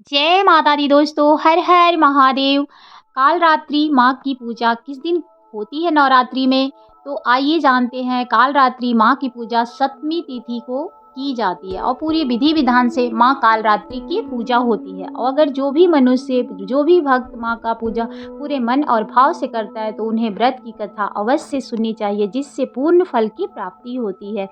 जय माता दी दोस्तों, हर हर महादेव। कालरात्रि माँ की पूजा किस दिन होती है नवरात्रि में? तो आइए जानते हैं। कालरात्रि माँ की पूजा सप्तमी तिथि को की जाती है और पूरी विधि विधान से माँ कालरात्रि की पूजा होती है। और अगर जो भी मनुष्य, जो भी भक्त माँ का पूजा पूरे मन और भाव से करता है तो उन्हें व्रत की कथा अवश्य सुननी चाहिए, जिससे पूर्ण फल की प्राप्ति होती है।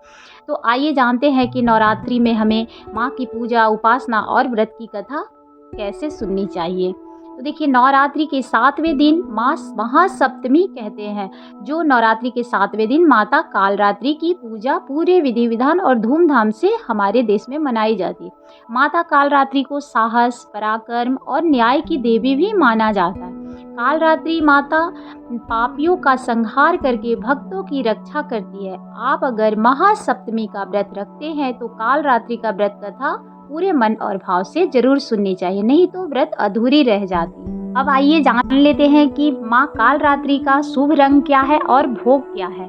तो आइए जानते हैं कि नवरात्रि में हमें माँ की पूजा, उपासना और व्रत की कथा कैसे सुननी चाहिए। तो देखिए, नवरात्रि के 7वें दिन महासप्तमी कहते हैं। जो नवरात्रि के 7वें दिन माता कालरात्रि की पूजा पूरे विधि विधान और धूमधाम से हमारे देश में मनाई जाती है। माता कालरात्रि को साहस, पराक्रम और न्याय की देवी भी माना जाता है। कालरात्रि माता पापियों का संहार करके भक्तों की रक्षा करती है। आप अगर महासप्तमी का व्रत रखते हैं तो कालरात्रि का व्रत कथा पूरे मन और भाव से जरूर सुननी चाहिए, नहीं तो व्रत अधूरी रह जाती है। अब आइए जान लेते हैं कि माँ कालरात्रि का शुभ रंग क्या है और भोग क्या है।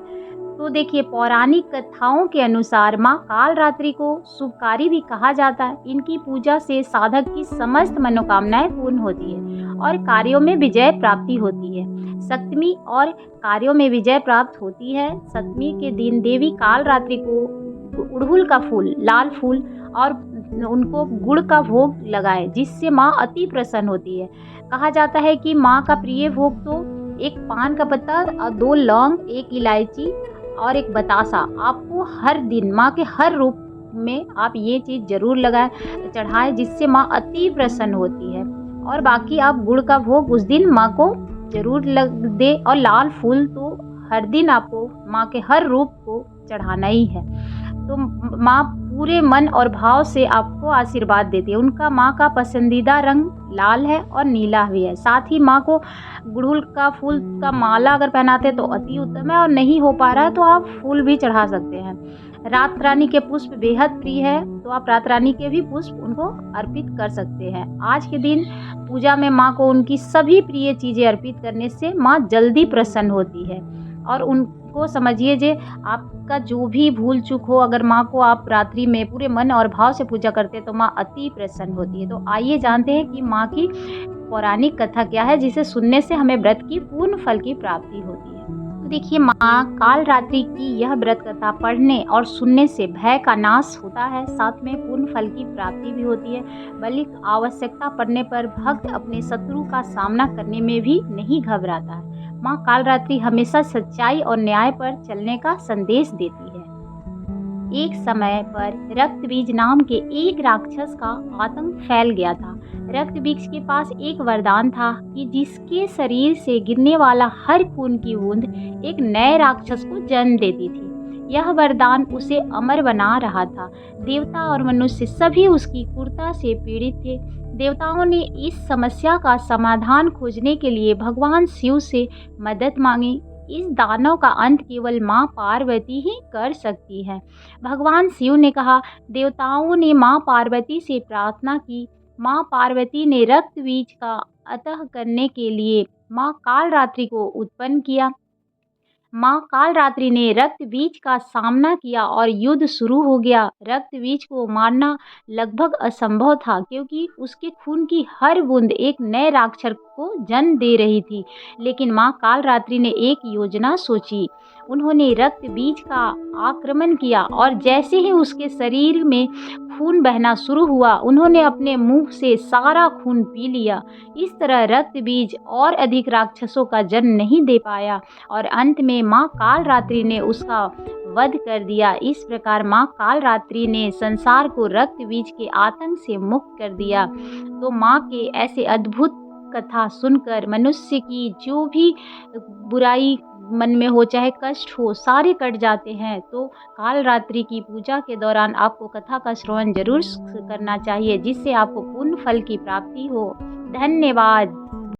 तो देखिए, पौराणिक कथाओं के अनुसार माँ कालरात्रि को शुभकारी भी कहा जाता है। इनकी पूजा से साधक की समस्त मनोकामनाएं पूर्ण होती है और कार्यों में विजय प्राप्ति होती है। सप्तमी और कार्यों में विजय प्राप्त होती है। सप्तमी के दिन देवी कालरात्रि को उड़हुल का फूल, लाल फूल और उनको गुड़ का भोग लगाए, जिससे माँ अति प्रसन्न होती है। कहा जाता है कि माँ का प्रिय भोग तो एक पान का पत्ता और 2 लौंग, 1 इलायची और 1 बतासा आपको हर दिन माँ के हर रूप में आप ये चीज़ जरूर चढ़ाएं, जिससे माँ अति प्रसन्न होती है। और बाकी आप गुड़ का भोग उस दिन माँ को जरूर दे और लाल फूल तो हर दिन आपको माँ के हर रूप को चढ़ाना ही है। तो माँ पूरे मन और भाव से आपको आशीर्वाद देती है। उनका माँ का पसंदीदा रंग लाल है और नीला भी है। साथ ही माँ को गुड़हल का फूल का माला अगर पहनाते हैं तो अति उत्तम है, और नहीं हो पा रहा है तो आप फूल भी चढ़ा सकते हैं। रात रानी के पुष्प बेहद प्रिय है, तो आप रात रानी के भी पुष्प उनको अर्पित कर सकते हैं। आज के दिन पूजा में माँ को उनकी सभी प्रिय चीज़ें अर्पित करने से माँ जल्दी प्रसन्न होती है। और उनको समझिए जे आपका जो भी भूल चूक हो, अगर माँ को आप रात्रि में पूरे मन और भाव से पूजा करते हैं तो माँ अति प्रसन्न होती है। तो आइए जानते हैं कि माँ की पौराणिक कथा क्या है, जिसे सुनने से हमें व्रत की पूर्ण फल की प्राप्ति होती है। तो देखिए, माँ कालरात्रि की यह व्रत कथा पढ़ने और सुनने से भय का नाश होता है, साथ में पूर्ण फल की प्राप्ति भी होती है। बल्कि आवश्यकता पड़ने पर भक्त अपने शत्रु का सामना करने में भी नहीं घबराता है। माँ कालरात्रि हमेशा सच्चाई और न्याय पर चलने का संदेश देती है। एक समय पर रक्तबीज नाम के एक राक्षस का आतंक फैल गया था। रक्तबीज के पास एक वरदान था कि जिसके शरीर से गिरने वाला हर खून की बूंद एक नए राक्षस को जन्म देती थी। यह वरदान उसे अमर बना रहा था। देवता और मनुष्य सभी उसकी क्रूरता से पीड़ित थे। देवताओं ने इस समस्या का समाधान खोजने के लिए भगवान शिव से मदद मांगी। इस दानव का अंत केवल माँ पार्वती ही कर सकती है। भगवान शिव ने कहा। देवताओं ने माँ पार्वती से प्रार्थना की। माँ पार्वती ने रक्त बीज का अतः करने के लिए माँ कालरात्रि को उत्पन्न किया। माँ कालरात्रि ने रक्त बीज का सामना किया और युद्ध शुरू हो गया। रक्त बीज को मारना लगभग असंभव था, क्योंकि उसके खून की हर बूंद एक नए राक्षस को जन्म दे रही थी। लेकिन माँ कालरात्रि ने एक योजना सोची। उन्होंने रक्त बीज का आक्रमण किया और जैसे ही उसके शरीर में खून बहना शुरू हुआ, उन्होंने अपने मुंह से सारा खून पी लिया। इस तरह रक्त बीज और अधिक राक्षसों का जन्म नहीं दे पाया और अंत में माँ कालरात्रि ने उसका वध कर दिया। इस प्रकार माँ कालरात्रि ने संसार को रक्त बीज के आतंक से मुक्त कर दिया। तो माँ के ऐसे अद्भुत कथा सुनकर मनुष्य की जो भी बुराई मन में हो, चाहे कष्ट हो, सारे कट जाते हैं। तो कालरात्रि की पूजा के दौरान आपको कथा का श्रवण जरूर करना चाहिए, जिससे आपको पूर्ण फल की प्राप्ति हो। धन्यवाद।